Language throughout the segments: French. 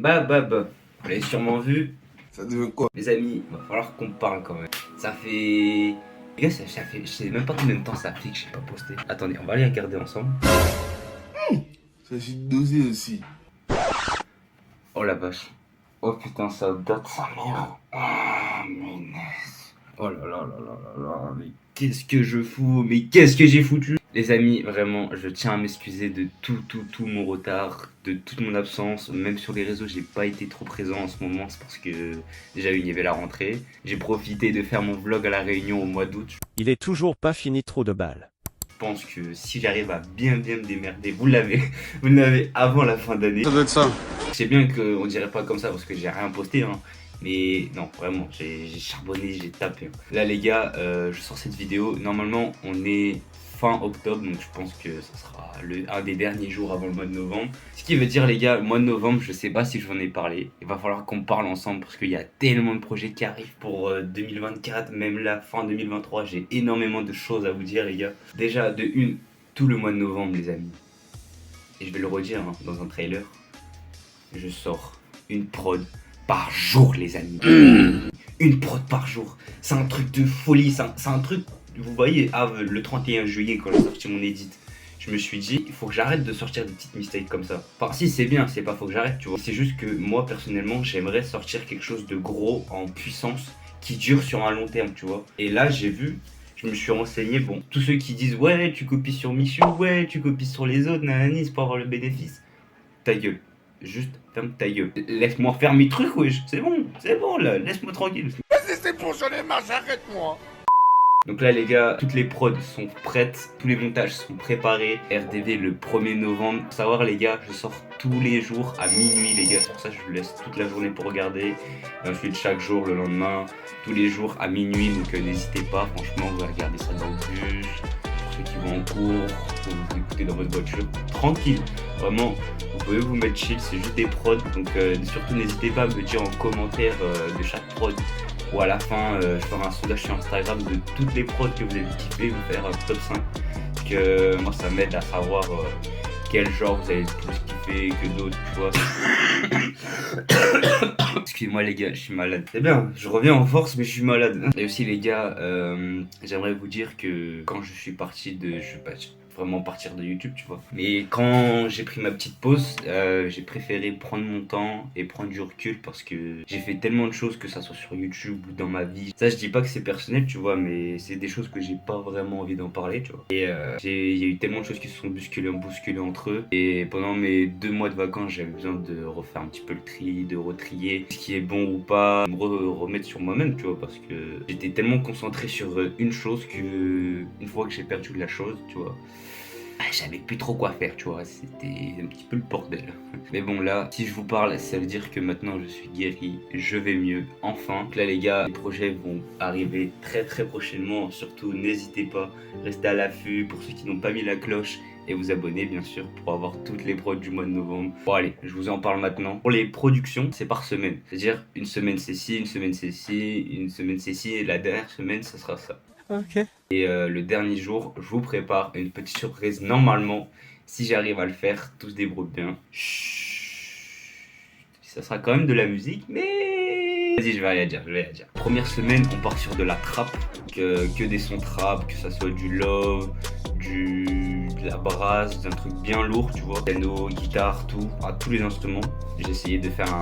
Vous l'avez sûrement vu. Ça devient quoi? Les amis, va falloir qu'on parle quand même. Ça fait... Les gars, ça fait... Je sais même pas combien de temps ça fait que j'ai pas posté. Attendez, on va aller regarder ensemble. Ça suis dosé aussi. Oh la vache. Oh putain, ça date sa mère. Ah, punaise. Oh là là là là là là. Mais qu'est-ce que je fous? Mais qu'est-ce que j'ai foutu? Les amis, vraiment, je tiens à m'excuser de tout mon retard, de toute mon absence. Même sur les réseaux, j'ai pas été trop présent en ce moment. C'est parce que déjà il y avait la rentrée. J'ai profité de faire mon vlog à La Réunion au mois d'août. Il est toujours pas fini trop de balles. Je pense que si j'arrive à bien me démerder, vous l'avez avant la fin d'année. Ça doit être ça. Je sais bien qu'on dirait pas comme ça parce que j'ai rien posté, hein. Mais non, vraiment, j'ai charbonné, j'ai tapé. Là les gars, je sors cette vidéo. Normalement, on est fin octobre, donc je pense que ça sera un des derniers jours avant le mois de novembre. Ce qui veut dire les gars, le mois de novembre, je sais pas si je vous en ai parlé. Il va falloir qu'on parle ensemble parce qu'il y a tellement de projets qui arrivent pour 2024, même la fin 2023. J'ai énormément de choses à vous dire les gars. Déjà, de une, tout le mois de novembre les amis. Et je vais le redire hein, dans un trailer. Je sors une prod par jour les amis. Une prod par jour. C'est un truc de folie, c'est un truc... Vous voyez, le 31 juillet quand j'ai sorti mon edit, je me suis dit, il faut que j'arrête de sortir des petites mistakes comme ça. Enfin si c'est bien, c'est pas faut que j'arrête tu vois. C'est juste que moi personnellement j'aimerais sortir quelque chose de gros en puissance qui dure sur un long terme tu vois. Et là j'ai vu, je me suis renseigné, bon, tous ceux qui disent ouais tu copies sur Michou, ouais tu copies sur les autres, nanani, c'est pour avoir le bénéfice. Ta gueule. Juste ferme ta gueule. Laisse-moi faire mes trucs, wesh. C'est bon là, laisse-moi tranquille. Laissez pour j'en ai marre, j'arrête-moi. Donc là les gars, toutes les prods sont prêtes, tous les montages sont préparés. RDV le 1er novembre. Pour savoir les gars, je sors tous les jours à minuit les gars. C'est pour ça que je vous laisse toute la journée pour regarder. Et ensuite chaque jour le lendemain, tous les jours à minuit. Donc n'hésitez pas, franchement vous regardez ça dans le bus. Pour ceux qui vont en cours, pour vous écouter dans votre voiture, tranquille. Vraiment, vous pouvez vous mettre chill, c'est juste des prods. Donc surtout n'hésitez pas à me dire en commentaire de chaque prod. Ou à la fin, je ferai un sondage sur Instagram de toutes les prods que vous avez kiffé, vous faire un top 5. Parce que moi, ça m'aide à savoir quel genre vous avez le plus kiffé que d'autres, tu vois. Excusez-moi les gars, je suis malade. C'est bien, je reviens en force, mais je suis malade. Et aussi les gars, j'aimerais vous dire que quand je suis parti de... Je sais pas, vraiment partir de YouTube tu vois, mais quand j'ai pris ma petite pause j'ai préféré prendre mon temps et prendre du recul parce que j'ai fait tellement de choses, que ça soit sur YouTube ou dans ma vie. Ça je dis pas que c'est personnel tu vois, mais c'est des choses que j'ai pas vraiment envie d'en parler tu vois. Et il y a eu tellement de choses qui se sont bousculées entre eux, et pendant mes 2 mois de vacances j'avais besoin de refaire un petit peu le tri, de retrier ce qui est bon ou pas, me remettre sur moi-même tu vois, parce que j'étais tellement concentré sur une chose que une fois que j'ai perdu la chose tu vois, j'avais plus trop quoi faire, tu vois, c'était un petit peu le bordel. Mais bon là, si je vous parle, ça veut dire que maintenant je suis guéri, je vais mieux, enfin. Donc là les gars, les projets vont arriver très prochainement, surtout n'hésitez pas, restez à l'affût pour ceux qui n'ont pas mis la cloche et vous abonner bien sûr pour avoir toutes les prods du mois de novembre. Bon allez, je vous en parle maintenant. Pour les productions, c'est par semaine, c'est-à-dire une semaine c'est ci, une semaine c'est ci, une semaine c'est ci, et la dernière semaine ça sera ça. Ok. Et le dernier jour, je vous prépare une petite surprise. Normalement, si j'arrive à le faire, tout se débrouille bien. Chut. Ça sera quand même de la musique, mais... Vas-y, je vais rien dire. Première semaine, on part sur de la trap. Que des sons trap, que ça soit du love, de la brasse, d'un truc bien lourd, tu vois. Piano, guitare, tout. Tous les instruments. J'ai essayé de faire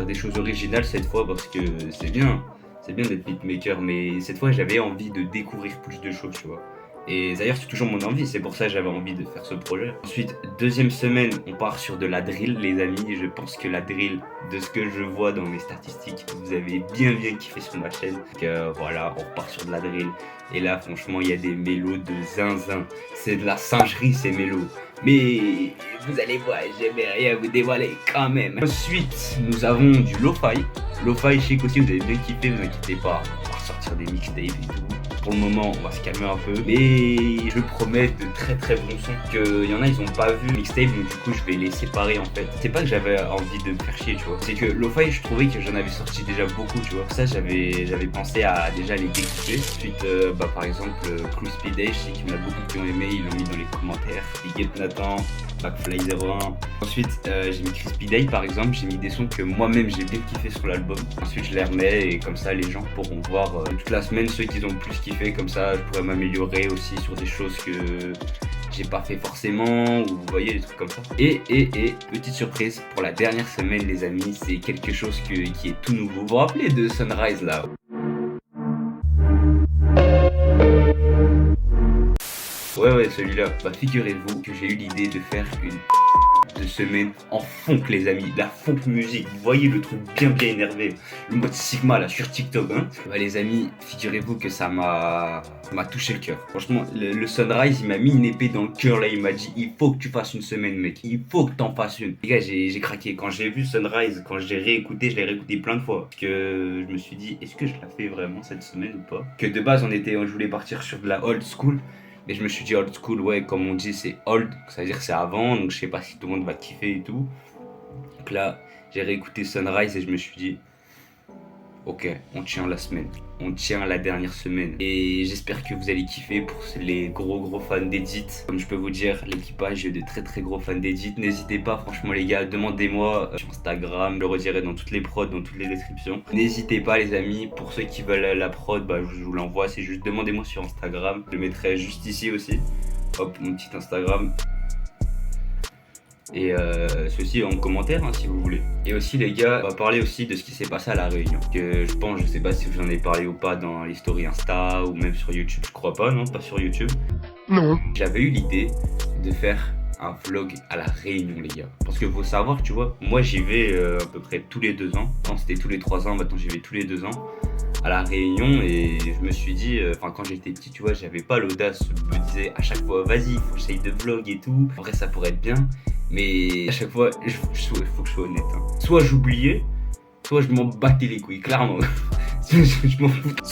des choses originales cette fois parce que c'est bien. C'est bien d'être beatmaker, mais cette fois j'avais envie de découvrir plus de choses, tu vois. Et d'ailleurs c'est toujours mon envie, c'est pour ça que j'avais envie de faire ce projet. Ensuite, deuxième semaine, on part sur de la drill, les amis. Je pense que la drill, de ce que je vois dans mes statistiques, vous avez bien kiffé sur ma chaîne. Donc voilà, on repart sur de la drill. Et là, franchement, il y a des mélos de zinzin. C'est de la singerie, ces mélos. Mais vous allez voir, j'aimerais rien vous dévoiler quand même. Ensuite, nous avons du lo-fi. Lo-fi, je sais qu'aussi vous avez bien kiffé, vous inquiétez pas. On va sortir des mixtapes et tout. Pour le moment, on va se calmer un peu. Mais je promets de très bons sons. Il y en a, ils ont pas vu mixtape, donc du coup, je vais les séparer en fait. C'est pas que j'avais envie de me faire chier, tu vois. C'est que lo-fi, je trouvais que j'en avais sorti déjà beaucoup, tu vois. Pour ça, j'avais pensé à déjà les découper. Ensuite, par exemple, Crew Speed Day, je sais qu'il y en a beaucoup qui ont aimé, ils l'ont mis dans les commentaires. Big Up Nathan, Backfly 01. Ensuite, j'ai mis Crispy Day par exemple. J'ai mis des sons que moi-même j'ai bien kiffé sur l'album. Ensuite, je les remets et comme ça, les gens pourront voir toute la semaine ceux qui ont le plus kiffé. Comme ça, je pourrais m'améliorer aussi sur des choses que j'ai pas fait forcément, ou vous voyez, des trucs comme ça. Et petite surprise pour la dernière semaine, les amis, c'est quelque chose qui est tout nouveau. Vous vous rappelez de Sunrise là? Ouais, celui-là. Bah, figurez-vous que j'ai eu l'idée de faire une semaine en funk, les amis. La funk musique. Vous voyez le truc bien énervé. Le mode Sigma là sur TikTok, hein. Bah, les amis, figurez-vous que ça m'a touché le cœur. Franchement, le Sunrise, il m'a mis une épée dans le cœur là. Il m'a dit, il faut que tu fasses une semaine, mec. Il faut que t'en fasses une. Les gars, j'ai craqué. Quand j'ai vu Sunrise, quand je l'ai réécouté plein de fois. Parce que je me suis dit, est-ce que je la fais vraiment cette semaine ou pas? Que de base, je voulais partir sur de la old school. Et je me suis dit old school, ouais, comme on dit, c'est old, ça veut dire que c'est avant, donc je sais pas si tout le monde va kiffer et tout. Donc là, j'ai réécouté Sunrise et je me suis dit, ok, on tient la semaine, on tient la dernière semaine. Et j'espère que vous allez kiffer pour les gros fans d'Edit. Comme je peux vous dire, l'équipage est de très gros fans d'Edit. N'hésitez pas, franchement les gars, demandez-moi sur Instagram, je le redirai dans toutes les prods, dans toutes les descriptions. N'hésitez pas les amis, pour ceux qui veulent la prod, bah, je vous l'envoie, c'est juste demandez-moi sur Instagram. Je le mettrai juste ici aussi. Hop, mon petit Instagram. Et ceci en commentaire hein, si vous voulez. Et aussi les gars, on va parler aussi de ce qui s'est passé à La Réunion. Que je sais pas si j'en ai parlé ou pas dans les stories Insta ou même sur YouTube. Je crois pas, non, pas sur YouTube. Non. J'avais eu l'idée de faire un vlog à La Réunion les gars. Parce que faut savoir, tu vois, moi j'y vais à peu près tous les 2 ans. Quand c'était tous les 3 ans, maintenant j'y vais tous les 2 ans à La Réunion. Et je me suis dit, quand j'étais petit, tu vois, j'avais pas l'audace. Je me disais à chaque fois, vas-y, faut que j'essaye de vlog et tout. En vrai, ça pourrait être bien. Mais à chaque fois, il faut que je sois honnête. Hein. Soit j'oubliais, soit je m'en battais les couilles, clairement. Soit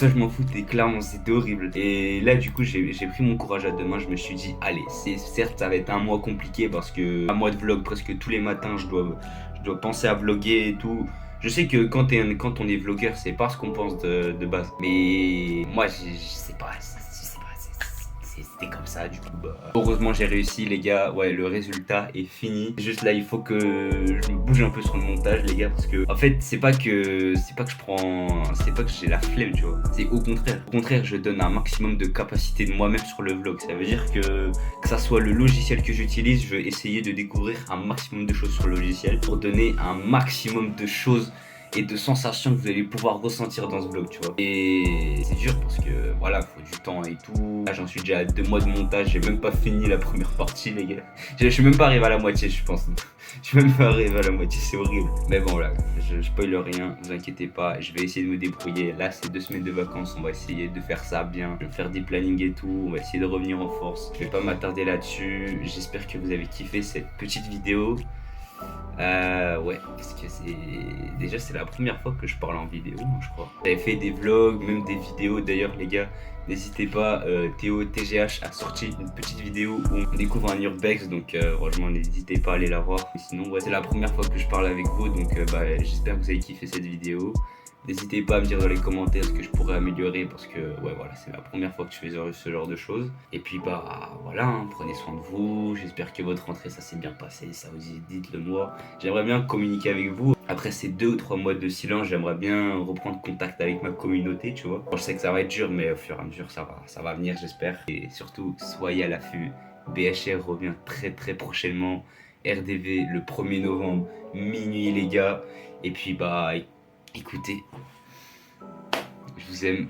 je m'en foutais, clairement, c'était horrible. Et là, du coup, j'ai pris mon courage à deux mains. Je me suis dit, allez, certes, ça va être un mois compliqué parce que un mois de vlog presque tous les matins, je dois penser à vlogger et tout. Je sais que quand on est vlogueur, c'est pas ce qu'on pense de base. Mais moi, je sais pas. C'était comme ça du coup heureusement j'ai réussi les gars, ouais le résultat est fini. Juste là il faut que je me bouge un peu sur le montage les gars parce que en fait c'est pas que j'ai la flemme tu vois, c'est au contraire je donne un maximum de capacité de moi-même sur le vlog. Ça veut dire que ça soit le logiciel que j'utilise, je vais essayer de découvrir un maximum de choses sur le logiciel pour donner un maximum de choses et de sensations que vous allez pouvoir ressentir dans ce vlog, tu vois. Et c'est dur parce que voilà, faut du temps et tout. Là, j'en suis déjà à 2 mois de montage, j'ai même pas fini la première partie, les gars. Je suis même pas arrivé à la moitié, je pense. Je suis même pas arrivé à la moitié, c'est horrible. Mais bon, là, je spoil rien, vous inquiétez pas, je vais essayer de me débrouiller. Là, c'est 2 semaines de vacances, on va essayer de faire ça bien. Je vais faire des plannings et tout, on va essayer de revenir en force. Je vais pas m'attarder là-dessus. J'espère que vous avez kiffé cette petite vidéo. Ouais, parce que c'est la première fois que je parle en vidéo, je crois. J'avais fait des vlogs, même des vidéos. D'ailleurs, les gars, n'hésitez pas. Théo TGH a sorti une petite vidéo où on découvre un urbex, donc franchement, n'hésitez pas à aller la voir. Mais sinon, ouais, c'est la première fois que je parle avec vous, donc j'espère que vous avez kiffé cette vidéo. N'hésitez pas à me dire dans les commentaires ce que je pourrais améliorer parce que ouais voilà c'est la première fois que je fais ce genre de choses. Et puis bah voilà, hein, prenez soin de vous, j'espère que votre rentrée ça s'est bien passé, ça vous dit, dites-le moi. J'aimerais bien communiquer avec vous. Après ces 2 ou 3 mois de silence, j'aimerais bien reprendre contact avec ma communauté, tu vois. Bon, je sais que ça va être dur mais au fur et à mesure ça va venir j'espère. Et surtout soyez à l'affût, BHR revient très prochainement. RDV le 1er novembre, minuit les gars. Et puis bah écoutez, je vous aime,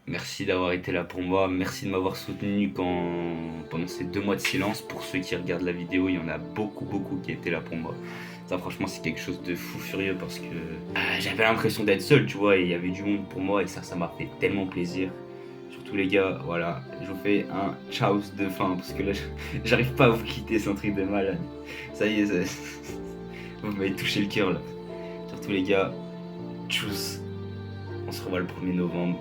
merci d'avoir été là pour moi, merci de m'avoir soutenu pendant ces 2 mois de silence. Pour ceux qui regardent la vidéo, il y en a beaucoup qui étaient là pour moi. Ça franchement c'est quelque chose de fou furieux parce que j'avais l'impression d'être seul tu vois, et il y avait du monde pour moi et ça m'a fait tellement plaisir. Surtout les gars, voilà, je vous fais un ciao de fin parce que là j'arrive pas à vous quitter, c'est un truc de malade. Ça y est, vous m'avez touché le cœur là. Surtout les gars, tchuss, on se revoit le 1er novembre.